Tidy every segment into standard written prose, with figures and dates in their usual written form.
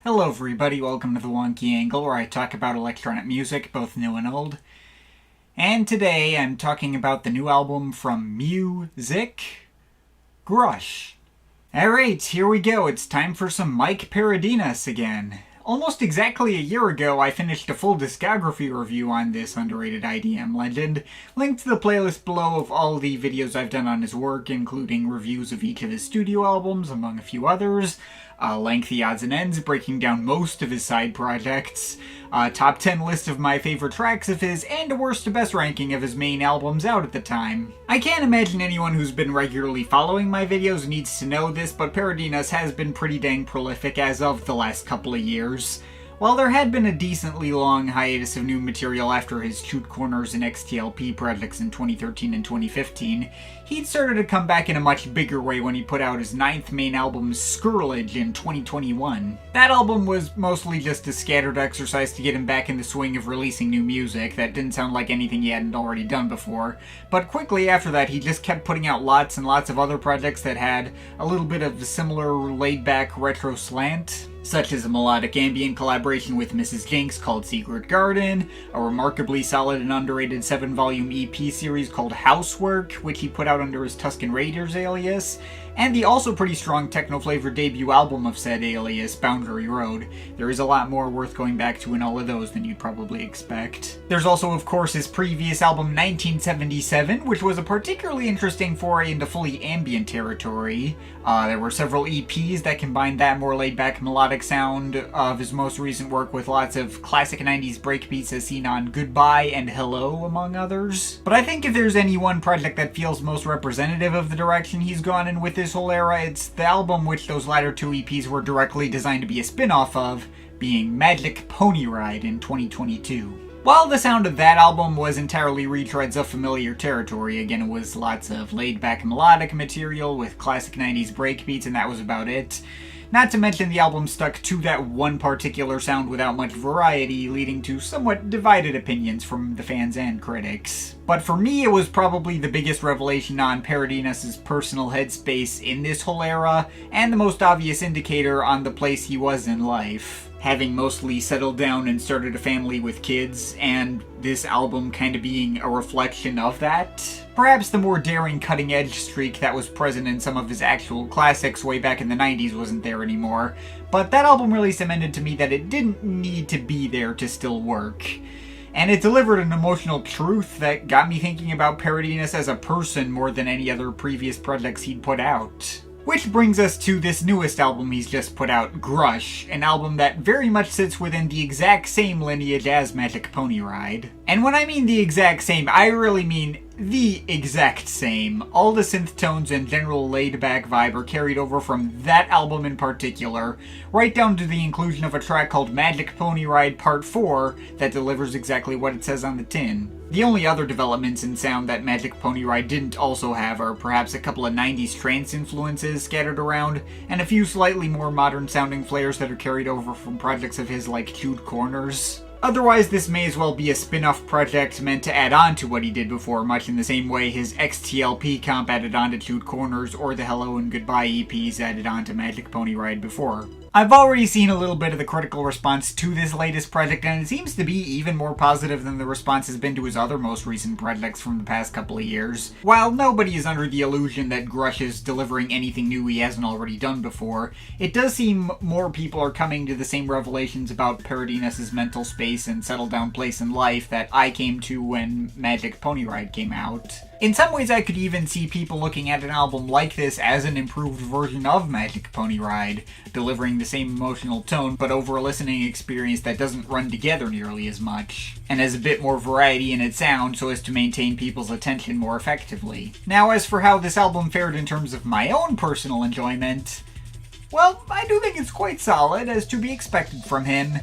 Hello everybody, welcome to the Wonky Angle, where I talk about electronic music, both new and old. And today I'm talking about the new album from µ-Ziq, Grush. Alright, here we go, it's time for some Paradinas again. Almost exactly a year ago, I finished a full discography review on this underrated IDM legend. Link to the playlist below of all the videos I've done on his work, including reviews of each of his studio albums, among a few others. Lengthy odds and ends, breaking down most of his side projects, top 10 list of my favorite tracks of his, and a worst to best ranking of his main albums out at the time. I can't imagine anyone who's been regularly following my videos needs to know this, but Paradinas has been pretty dang prolific as of the last couple of years. While there had been a decently long hiatus of new material after his Shoot Corners and XTLP projects in 2013 and 2015, he'd started to come back in a much bigger way when he put out his 9th main album, Scourge, in 2021. That album was mostly just a scattered exercise to get him back in the swing of releasing new music that didn't sound like anything he hadn't already done before, but quickly after that he just kept putting out lots and lots of other projects that had a little bit of a similar laid-back retro slant, such as a melodic ambient collaboration with Mrs. Jinx called Secret Garden, a remarkably solid and underrated 7-volume EP series called Housework, which he put out under his Tuscan Raiders alias, and the also pretty strong techno-flavored debut album of said alias, Boundary Road. There is a lot more worth going back to in all of those than you'd probably expect. There's also, of course, his previous album, 1977, which was a particularly interesting foray into fully ambient territory. There were several EPs that combined that more laid-back melodic sound of his most recent work with lots of classic 90s breakbeats as seen on Goodbye and Hello, among others. But I think if there's any one project that feels most representative of the direction he's gone in with this whole era, it's the album which those latter two EPs were directly designed to be a spin-off of, being Magic Pony Ride in 2022. While the sound of that album was entirely retreads of familiar territory, again it was lots of laid-back melodic material with classic 90s breakbeats and that was about it. Not to mention the album stuck to that one particular sound without much variety, leading to somewhat divided opinions from the fans and critics. But for me, it was probably the biggest revelation on Paradinas' personal headspace in this whole era, and the most obvious indicator on the place he was in life. Having mostly settled down and started a family with kids, and this album kind of being a reflection of that. Perhaps the more daring cutting-edge streak that was present in some of his actual classics way back in the 90s wasn't there anymore, but that album really cemented to me that it didn't need to be there to still work. And it delivered an emotional truth that got me thinking about Paradinas as a person more than any other previous projects he'd put out. Which brings us to this newest album he's just put out, Grush, an album that very much sits within the exact same lineage as Magic Pony Ride. And when I mean the exact same, I really mean the exact same. All the synth tones and general laid-back vibe are carried over from that album in particular, right down to the inclusion of a track called Magic Pony Ride Part 4 that delivers exactly what it says on the tin. The only other developments in sound that Magic Pony Ride didn't also have are perhaps a couple of 90s trance influences scattered around, and a few slightly more modern sounding flares that are carried over from projects of his like Shoot Corners. Otherwise, this may as well be a spin-off project meant to add on to what he did before, much in the same way his XTLP comp added on to Shoot Corners or the Hello and Goodbye EPs added on to Magic Pony Ride before. I've already seen a little bit of the critical response to this latest project, and it seems to be even more positive than the response has been to his other most recent projects from the past couple of years. While nobody is under the illusion that Grush is delivering anything new he hasn't already done before, it does seem more people are coming to the same revelations about Paradinas' mental space and settled down place in life that I came to when Magic Pony Ride came out. In some ways, I could even see people looking at an album like this as an improved version of Magic Pony Ride, delivering the same emotional tone but over a listening experience that doesn't run together nearly as much, and has a bit more variety in its sound so as to maintain people's attention more effectively. Now, as for how this album fared in terms of my own personal enjoyment, well, I do think it's quite solid, as to be expected from him.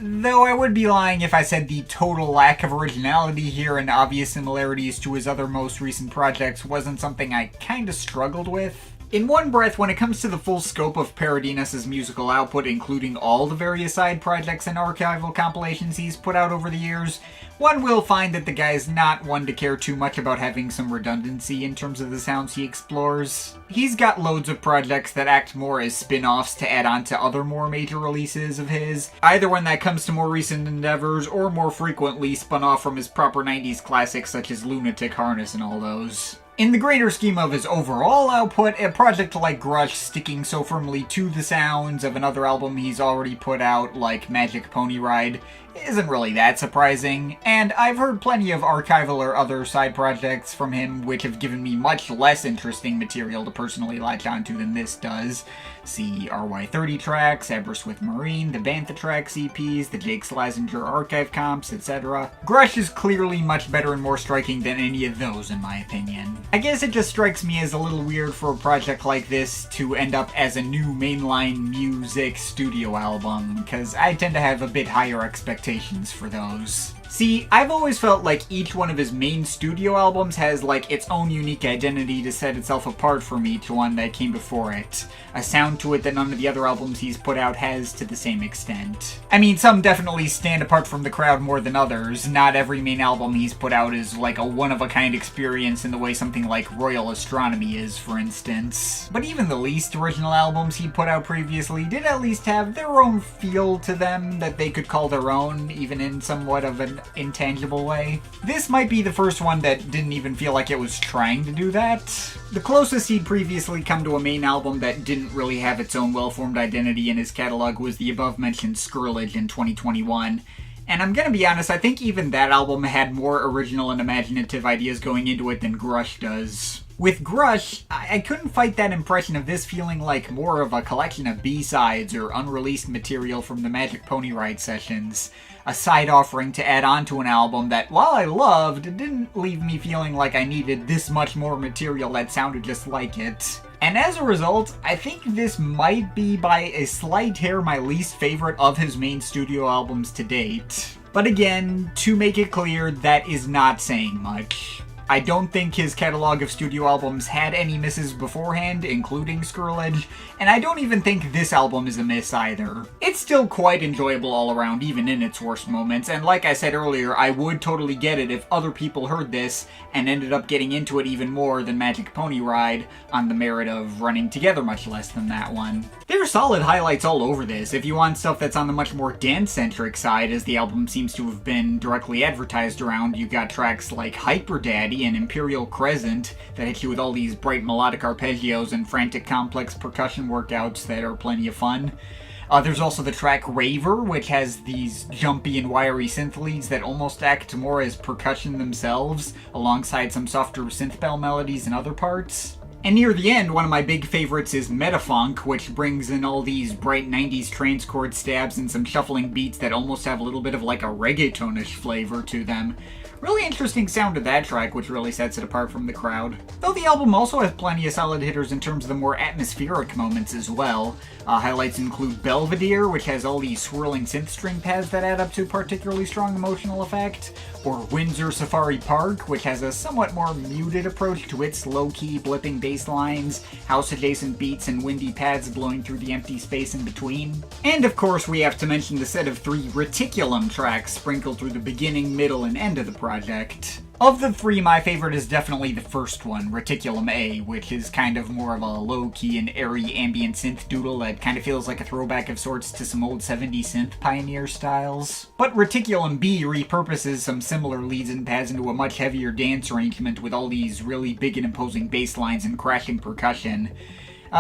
Though I would be lying if I said the total lack of originality here and obvious similarities to his other most recent projects wasn't something I kinda struggled with. In one breath, when it comes to the full scope of Paradinas' musical output, including all the various side projects and archival compilations he's put out over the years, one will find that the guy's not one to care too much about having some redundancy in terms of the sounds he explores. He's got loads of projects that act more as spin-offs to add on to other more major releases of his, either when that comes to more recent endeavors or more frequently spun off from his proper 90s classics such as Lunatic Harness and all those. In the greater scheme of his overall output, a project like Grush sticking so firmly to the sounds of another album he's already put out, like Magic Pony Ride, isn't really that surprising, and I've heard plenty of archival or other side projects from him which have given me much less interesting material to personally latch onto than this does. See RY30 tracks, Aberystwyth Marine, the Bantha Tracks EPs, the Jake Slazenger archive comps, etc. Grush is clearly much better and more striking than any of those in my opinion. I guess it just strikes me as a little weird for a project like this to end up as a new mainline µ-Ziq studio album, because I tend to have a bit higher expectations for those. See, I've always felt like each one of his main studio albums has like its own unique identity to set itself apart from each one that came before it. A sound to it that none of the other albums he's put out has to the same extent. I mean, some definitely stand apart from the crowd more than others. Not every main album he's put out is like a one-of-a-kind experience in the way something like Royal Astronomy is, for instance. But even the least original albums he put out previously did at least have their own feel to them that they could call their own, even in somewhat of an intangible way. This might be the first one that didn't even feel like it was trying to do that. The closest he'd previously come to a main album that didn't really have its own well-formed identity in his catalog was the above-mentioned Skrillex in 2021. And I'm gonna be honest, I think even that album had more original and imaginative ideas going into it than Grush does. With Grush, I couldn't fight that impression of this feeling like more of a collection of B-sides or unreleased material from the Magic Pony Ride sessions. A side offering to add on to an album that, while I loved, didn't leave me feeling like I needed this much more material that sounded just like it. And as a result, I think this might be by a slight hair my least favorite of his main studio albums to date. But again, to make it clear, that is not saying much. I don't think his catalog of studio albums had any misses beforehand, including Skrillex, and I don't even think this album is a miss either. It's still quite enjoyable all around, even in its worst moments, and like I said earlier, I would totally get it if other people heard this and ended up getting into it even more than Magic Pony Ride on the merit of running together much less than that one. There are solid highlights all over this. If you want stuff that's on the much more dance-centric side, as the album seems to have been directly advertised around, you got tracks like Hyper Daddy and Imperial Crescent that hit you with all these bright melodic arpeggios and frantic complex percussion workouts that are plenty of fun. There's also the track Raver, which has these jumpy and wiry synth leads that almost act more as percussion themselves, alongside some softer synth bell melodies in other parts. And near the end, one of my big favorites is Metaphonk, which brings in all these bright 90s trance chord stabs and some shuffling beats that almost have a little bit of like a reggaetonish flavor to them. Really interesting sound to that track, which really sets it apart from the crowd. Though the album also has plenty of solid hitters in terms of the more atmospheric moments as well. Highlights include Belvedere, which has all these swirling synth string pads that add up to a particularly strong emotional effect, or Windsor Safari Park, which has a somewhat more muted approach to its low-key blipping bass lines, house-adjacent beats, and windy pads blowing through the empty space in between. And of course we have to mention the set of 3 Reticulum tracks sprinkled through the beginning, middle, and end of the project. Of the 3, my favorite is definitely the first one, Reticulum A, which is kind of more of a low-key and airy ambient synth doodle that kind of feels like a throwback of sorts to some old 70s synth pioneer styles. But Reticulum B repurposes some similar leads and pads into a much heavier dance arrangement with all these really big and imposing bass lines and crashing percussion.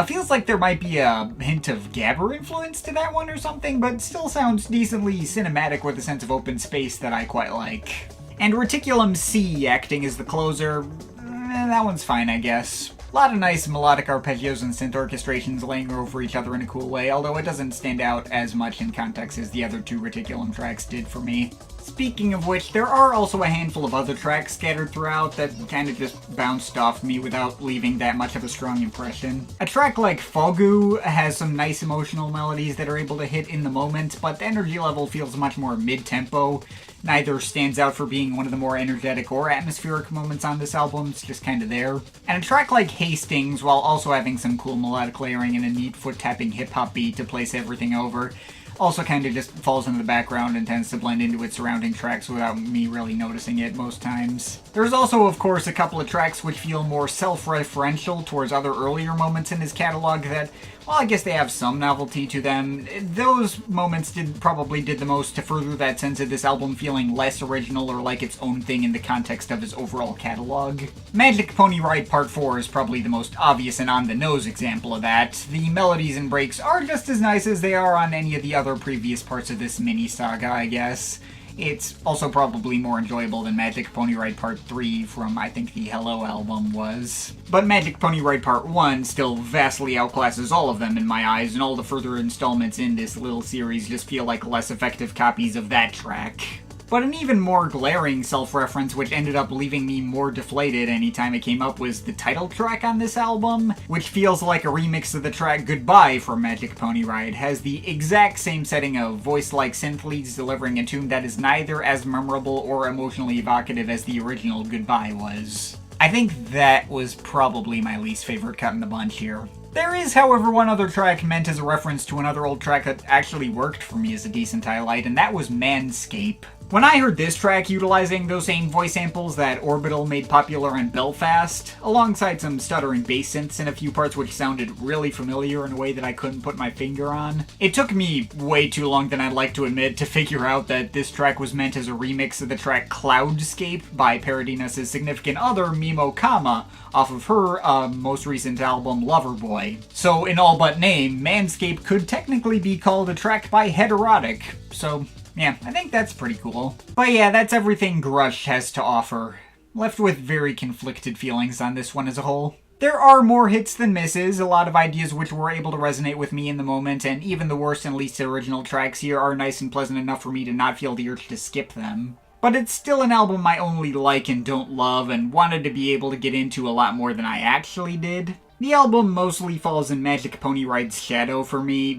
Feels like there might be a hint of Gabber influence to that one or something, but still sounds decently cinematic with a sense of open space that I quite like. And Reticulum C acting as the closer, that one's fine, I guess. A lot of nice melodic arpeggios and synth orchestrations laying over each other in a cool way, although it doesn't stand out as much in context as the other 2 Reticulum tracks did for me. Speaking of which, there are also a handful of other tracks scattered throughout that kind of just bounced off me without leaving that much of a strong impression. A track like Fogu has some nice emotional melodies that are able to hit in the moment, but the energy level feels much more mid-tempo. Neither stands out for being one of the more energetic or atmospheric moments on this album, it's just kind of there. And a track like Hastings, while also having some cool melodic layering and a neat foot-tapping hip-hop beat to place everything over, also kind of just falls into the background and tends to blend into its surrounding tracks without me really noticing it most times. There's also, of course, a couple of tracks which feel more self-referential towards other earlier moments in his catalog that, well, I guess they have some novelty to them. Those moments probably did the most to further that sense of this album feeling less original or like its own thing in the context of his overall catalog. Magic Pony Ride Part 4 is probably the most obvious and on-the-nose example of that. The melodies and breaks are just as nice as they are on any of the other previous parts of this mini-saga, I guess. It's also probably more enjoyable than Magic Pony Ride Part 3 from, I think, the Hello album was. But Magic Pony Ride Part 1 still vastly outclasses all of them in my eyes, and all the further installments in this little series just feel like less effective copies of that track. But an even more glaring self-reference, which ended up leaving me more deflated anytime it came up, was the title track on this album, which feels like a remix of the track Goodbye from Magic Pony Ride. Has the exact same setting of voice-like synth leads delivering a tune that is neither as memorable or emotionally evocative as the original Goodbye was. I think that was probably my least favorite cut in the bunch here. There is, however, one other track meant as a reference to another old track that actually worked for me as a decent highlight, and that was Manscape. When I heard this track utilizing those same voice samples that Orbital made popular in Belfast, alongside some stuttering bass synths in a few parts which sounded really familiar in a way that I couldn't put my finger on, it took me way too long than I'd like to admit to figure out that this track was meant as a remix of the track Cloudscape by Paradinas' significant other µ-Ziq off of her most recent album Loverboy. So in all but name, Manscape could technically be called a track by Heterotic, so yeah, I think that's pretty cool. But yeah, that's everything Grush has to offer. Left with very conflicted feelings on this one as a whole. There are more hits than misses, a lot of ideas which were able to resonate with me in the moment, and even the worst and least original tracks here are nice and pleasant enough for me to not feel the urge to skip them. But it's still an album I only like and don't love, and wanted to be able to get into a lot more than I actually did. The album mostly falls in Magic Pony Ride's shadow for me.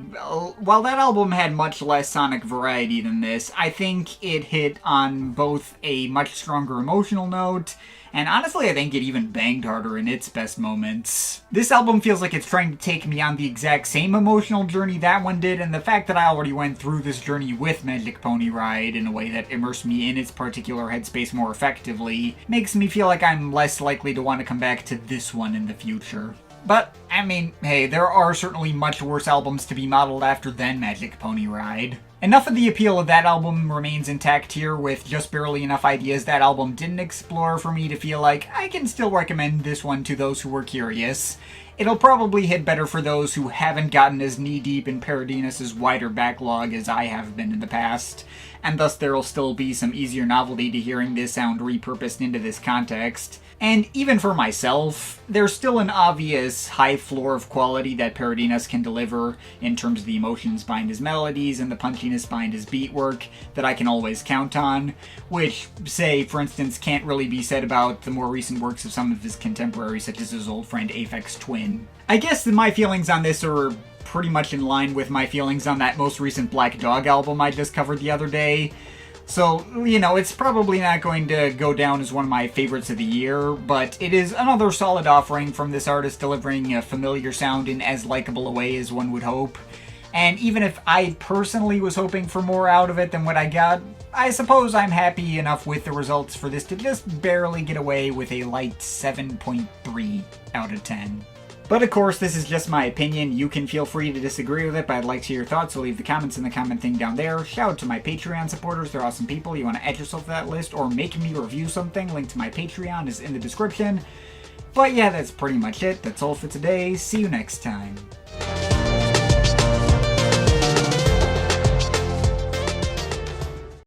While that album had much less sonic variety than this, I think it hit on both a much stronger emotional note, and honestly I think it even banged harder in its best moments. This album feels like it's trying to take me on the exact same emotional journey that one did, and the fact that I already went through this journey with Magic Pony Ride in a way that immersed me in its particular headspace more effectively makes me feel like I'm less likely to want to come back to this one in the future. But, I mean, hey, there are certainly much worse albums to be modeled after than Magic Pony Ride. Enough of the appeal of that album remains intact here, with just barely enough ideas that album didn't explore for me to feel like I can still recommend this one to those who were curious. It'll probably hit better for those who haven't gotten as knee-deep in Paradinas' wider backlog as I have been in the past, and thus there'll still be some easier novelty to hearing this sound repurposed into this context. And even for myself, there's still an obvious high floor of quality that Paradinas can deliver in terms of the emotions behind his melodies and the punchiness behind his beat work that I can always count on, which, say, for instance, can't really be said about the more recent works of some of his contemporaries, such as his old friend Aphex Twin. I guess that my feelings on this are pretty much in line with my feelings on that most recent Black Dog album I just covered the other day. So, you know, it's probably not going to go down as one of my favorites of the year, but it is another solid offering from this artist delivering a familiar sound in as likable a way as one would hope. And even if I personally was hoping for more out of it than what I got, I suppose I'm happy enough with the results for this to just barely get away with a light 7.3 out of 10. But of course, this is just my opinion. You can feel free to disagree with it, but I'd like to hear your thoughts, so leave the comments in the comment thing down there. Shout out to my Patreon supporters, they're awesome people. You want to add yourself to that list, or make me review something, link to my Patreon is in the description. But yeah, that's pretty much it. That's all for today. See you next time.